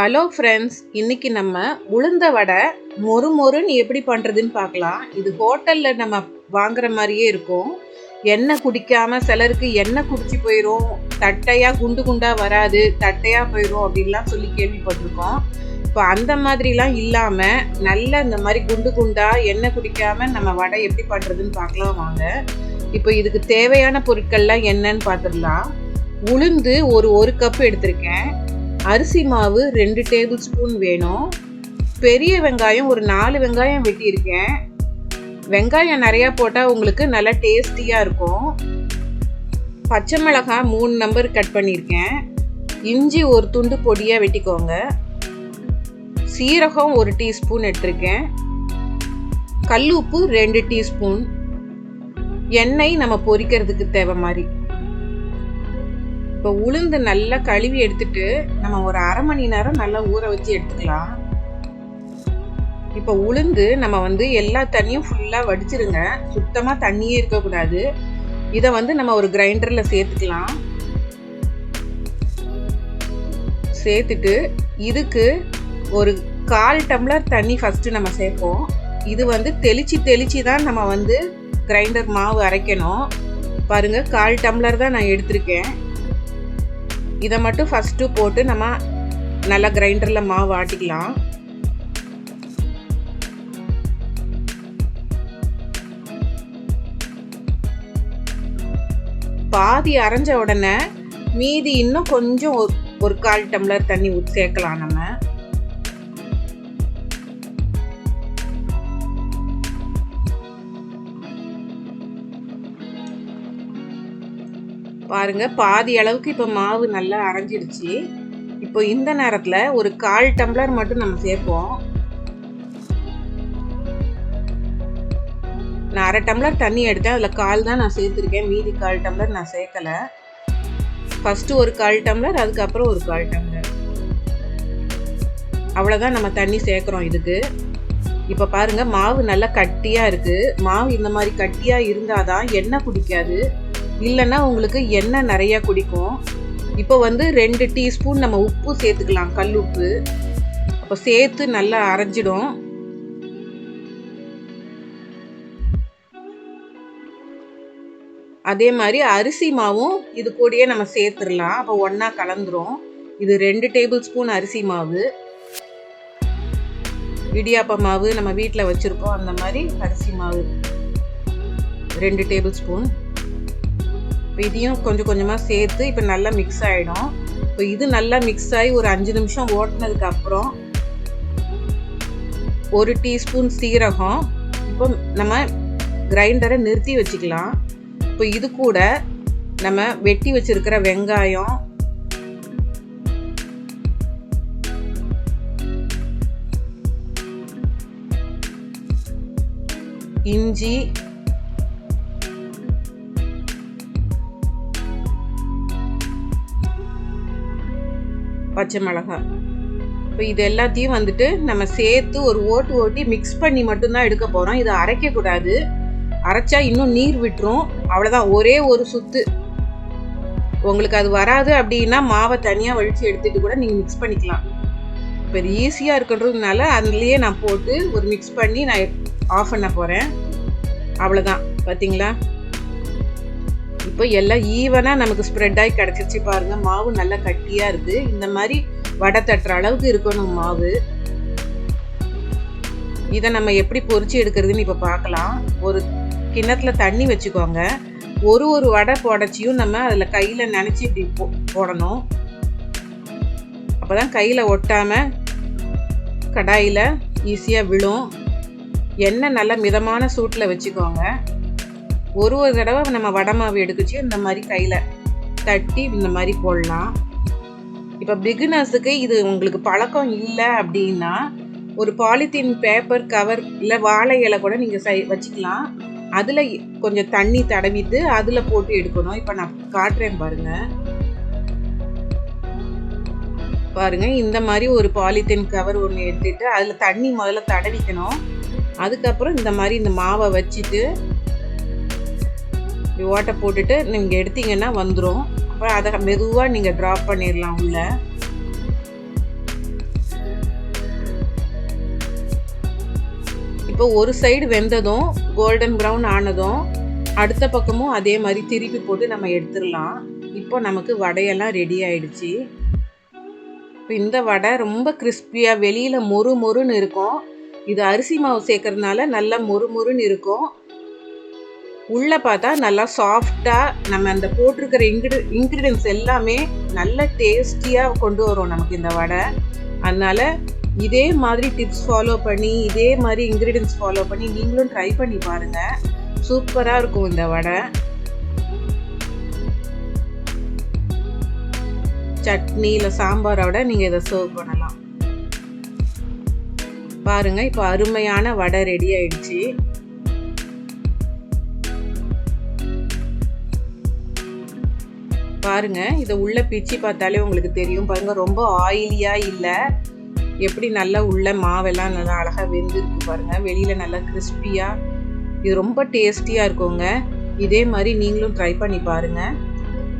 Hello friends, இன்னைக்கு நம்ம உளுந்த வடை மொறு மொறுன்னு எப்படி பண்ணுறதுன்னு பார்க்கலாம். இது ஹோட்டலில் நம்ம வாங்குற மாதிரியே இருக்கும். எண்ணெய் குடிக்காம சிலருக்கு எண்ணெய் குடிச்சு போயிடும், தட்டையாக குண்டு குண்டாக வராது, தட்டையாக போயிடும் அப்படின்லாம் சொல்லி கேள்விப்பட்டிருக்கோம். இப்போ அந்த மாதிரிலாம் இல்லாமல் நல்ல இந்த மாதிரி குண்டு குண்டாக எண்ணெய் குடிக்காமல் நம்ம வடை எப்படி பண்ணுறதுன்னு பார்க்கலாம் வாங்க. இப்போ இதுக்கு தேவையான பொருட்கள்லாம் என்னன்னு பார்த்துடலாம். உளுந்து ஒரு கப் எடுத்திருக்கேன். அரிசி மாவு 2 டேபிள் ஸ்பூன் வேணும். பெரிய வெங்காயம் ஒரு 4 வெங்காயம் வெட்டியிருக்கேன். வெங்காயம் நிறையா போட்டால் உங்களுக்கு நல்லா டேஸ்டியாக இருக்கும். பச்சை மிளகாய் 3 நம்பர் கட் பண்ணியிருக்கேன். இஞ்சி ஒரு துண்டு பொடியாக வெட்டிக்கோங்க. சீரகம் 1 டீஸ்பூன் எடுத்திருக்கேன். கல் உப்பு 2 டீஸ்பூன். எண்ணெய் நம்ம பொரிக்கிறதுக்கு தேவை மாதிரி. இப்போ உளுந்து நல்லா கழுவி எடுத்துட்டு நம்ம ஒரு அரை மணி நேரம் நல்லா ஊற வச்சு எடுத்துக்கலாம். இப்போ உளுந்து நம்ம எல்லா தண்ணியும் ஃபுல்லாக வடிச்சிருங்க. சுத்தமாக தண்ணியே இருக்கக்கூடாது. இதை நம்ம ஒரு கிரைண்டரில் சேர்த்துக்கலாம். சேர்த்துட்டு இதுக்கு ஒரு 1/4 டம்ளர் தண்ணி ஃபஸ்ட்டு நம்ம சேர்ப்போம். இது தெளிச்சு தான் நம்ம கிரைண்டர் மாவு அரைக்கணும். பாருங்கள், 1/4 டம்ளர் தான் நான் எடுத்திருக்கேன். இதை மட்டும் ஃபஸ்ட்டு போட்டு நம்ம நல்லா கிரைண்டரில் மாவு ஆட்டிக்கலாம். பாதி அரைஞ்ச உடனே மீதி இன்னும் கொஞ்சம் ஒரு 1/4 டம்ளர் தண்ணி சேர்க்கலாம். நம்ம பாருங்க, பாதி அளவுக்கு இப்போ மாவு நல்லா அரைஞ்சிடுச்சு. இப்போ இந்த நேரத்தில் ஒரு 1/4 டம்ளர் மட்டும் நம்ம சேர்ப்போம். நான் 1/2 டம்ளர் தண்ணி எடுத்தேன், அதில் 1/4 தான் நான் சேர்த்துருக்கேன். மீதி 1/4 டம்ளர் நான் சேர்க்கலை. ஃபஸ்ட்டு ஒரு 1/4 டம்ளர், அதுக்கப்புறம் ஒரு 1/4 டம்ளர். அவ்வளோதான் நம்ம தண்ணி சேர்க்குறோம் இதுக்கு. இப்போ பாருங்கள், மாவு நல்லா கட்டியாக இருக்குது. மாவு இந்த மாதிரி கட்டியாக இருந்தால் தான் எண்ணெய் குடிக்காது, இல்லைன்னா உங்களுக்கு எண்ணெய் நிறையா குடிக்கும். இப்போ 2 டீஸ்பூன் நம்ம உப்பு சேர்த்துக்கலாம், கல் உப்பு. அப்போ சேர்த்து நல்லா அரைஞ்சிடும். அதே மாதிரி அரிசி மாவும் இது கூடயே நம்ம சேர்த்துடலாம். அப்போ ஒன்றா கலந்துரும். இது 2 டேபிள் ஸ்பூன் அரிசி மாவு. இடியாப்ப மாவு நம்ம வீட்டில் வச்சுருக்கோம், அந்த மாதிரி அரிசி மாவு 2 டேபிள் ஸ்பூன். இப்போ இதையும் கொஞ்சம் கொஞ்சமாக சேர்த்து இப்போ நல்லா மிக்ஸ் ஆகிடும். இப்போ இது நல்லா மிக்ஸ் ஆகி ஒரு 5 நிமிஷம் ஓட்டினதுக்கப்புறம் 1 டீஸ்பூன் சீரகம். இப்போ நம்ம கிரைண்டரை நிறுத்தி வச்சுக்கலாம். இப்போ இது கூட நம்ம வெட்டி வச்சிருக்கிற வெங்காயம், இஞ்சி, பச்சை மிளகாய், இப்போ இது எல்லாத்தையும் நம்ம சேர்த்து ஒரு ஓட்டி மிக்ஸ் பண்ணி மட்டும்தான் எடுக்க போகிறோம். இதை அரைக்கக்கூடாது. அரைச்சா இன்னும் நீர் விட்டுரும். அவ்வளோதான், ஒரே ஒரு சுத்து. உங்களுக்கு அது வராது அப்படின்னா மாவை தனியாக வழித்து எடுத்துகிட்டு கூட நீங்கள் மிக்ஸ் பண்ணிக்கலாம். இப்போ இது ஈஸியாக இருக்குன்றதுனால அதுலேயே நான் போட்டு ஒரு மிக்ஸ் பண்ணி நான் ஆஃப் பண்ண போகிறேன். அவ்வளோதான், பார்த்தீங்களா? இப்போ எல்லாம் ஈவனாக நமக்கு ஸ்ப்ரெட் ஆகி கிடச்சிச்சு. பாருங்கள், மாவு நல்லா கட்டியாக இருக்குது. இந்த மாதிரி வடை தட்டுற அளவுக்கு இருக்கணும் மாவு. இதை நம்ம எப்படி பொரிச்சு எடுக்கிறதுன்னு இப்போ பார்க்கலாம். ஒரு கிண்ணத்தில் தண்ணி வச்சுக்கோங்க. ஒரு வடை போடச்சியும் நம்ம அதில் கையில் நினச்சி இப்படி போடணும். அப்போ தான் கையில் ஒட்டாமல் கடாயில் ஈஸியாக விழும். எண்ணெய் நல்லா மிதமான சூட்டில் வச்சுக்கோங்க. ஒரு தடவை நம்ம வடை மாவு எடுத்துச்சு இந்த மாதிரி கையில் தட்டி இந்த மாதிரி போடலாம். இப்போ பிகினர்ஸுக்கு இது உங்களுக்கு பழக்கம் இல்லை அப்படின்னா ஒரு பாலித்தீன் பேப்பர் கவர் இல்லை வாழை இலை கூட நீங்கள் வச்சுக்கலாம். அதில் கொஞ்சம் தண்ணி தடவிட்டு அதில் போட்டு எடுக்கணும். இப்போ நான் காட்டுறேன் பாருங்கள். இந்த மாதிரி ஒரு பாலித்தீன் கவர் ஒன்று எடுத்துட்டு அதில் தண்ணி முதல்ல தடவிக்கணும். அதுக்கப்புறம் இந்த மாதிரி இந்த மாவை வச்சுட்டு ஓட்டை போட்டுட்டு நீங்கள் எடுத்தீங்கன்னா வந்துடும். அப்புறம் அதை மெதுவாக நீங்கள் ட்ராப் பண்ணிடலாம் உள்ள. இப்போ ஒரு சைடு வெந்ததும் கோல்டன் ப்ரௌன் ஆனதும் அடுத்த பக்கமும் அதே மாதிரி திருப்பி போட்டு நம்ம எடுத்துடலாம். இப்போ நமக்கு வடையெல்லாம் ரெடி ஆயிடுச்சு. இப்போ இந்த வடை ரொம்ப கிறிஸ்பியாக வெளியில் மொறு மொறுன்னு இருக்கும். இது அரிசி மாவு சேர்க்கறதுனால நல்லா மொறு மொறுன்னு இருக்கும். உள்ளே பார்த்தா நல்லா சாஃப்டாக நம்ம அந்த போட்டிருக்கிற இன்க்ரீடியன்ஸ் எல்லாமே நல்ல டேஸ்டியாக கொண்டு வரும் நமக்கு இந்த வடை. அதனால் இதே மாதிரி டிப்ஸ் ஃபாலோ பண்ணி இதே மாதிரி இன்க்ரீடியன்ஸ் ஃபாலோ பண்ணி நீங்களும் ட்ரை பண்ணி பாருங்கள். சூப்பராக இருக்கும் இந்த வடை. சட்னி இல்லை சாம்பாரோட நீங்கள் இதை சர்வ் பண்ணலாம். பாருங்கள், இப்போ அருமையான வடை ரெடி ஆயிடுச்சு. பாருங்க, இதை உள்ள பிச்சு பார்த்தாலே உங்களுக்கு தெரியும். பாருங்க, ரொம்ப ஆயிலியா இல்லை, எப்படி நல்லா உள்ள மாவெல்லாம் நல்லா அழகாக வெந்திருக்கு பாருங்க. வெளியில நல்லா கிறிஸ்பியா, இது ரொம்ப டேஸ்டியா இருக்குங்க. இதே மாதிரி நீங்களும் ட்ரை பண்ணி பாருங்க.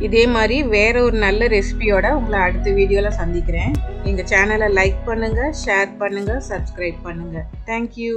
இதே மாதிரி வேற ஒரு நல்ல ரெசிபியோட உங்களை அடுத்த வீடியோவில் சந்திக்கிறேன். எங்கள் சேனலை லைக் பண்ணுங்கள், ஷேர் பண்ணுங்கள், சப்ஸ்கிரைப் பண்ணுங்கள். தேங்க்யூ.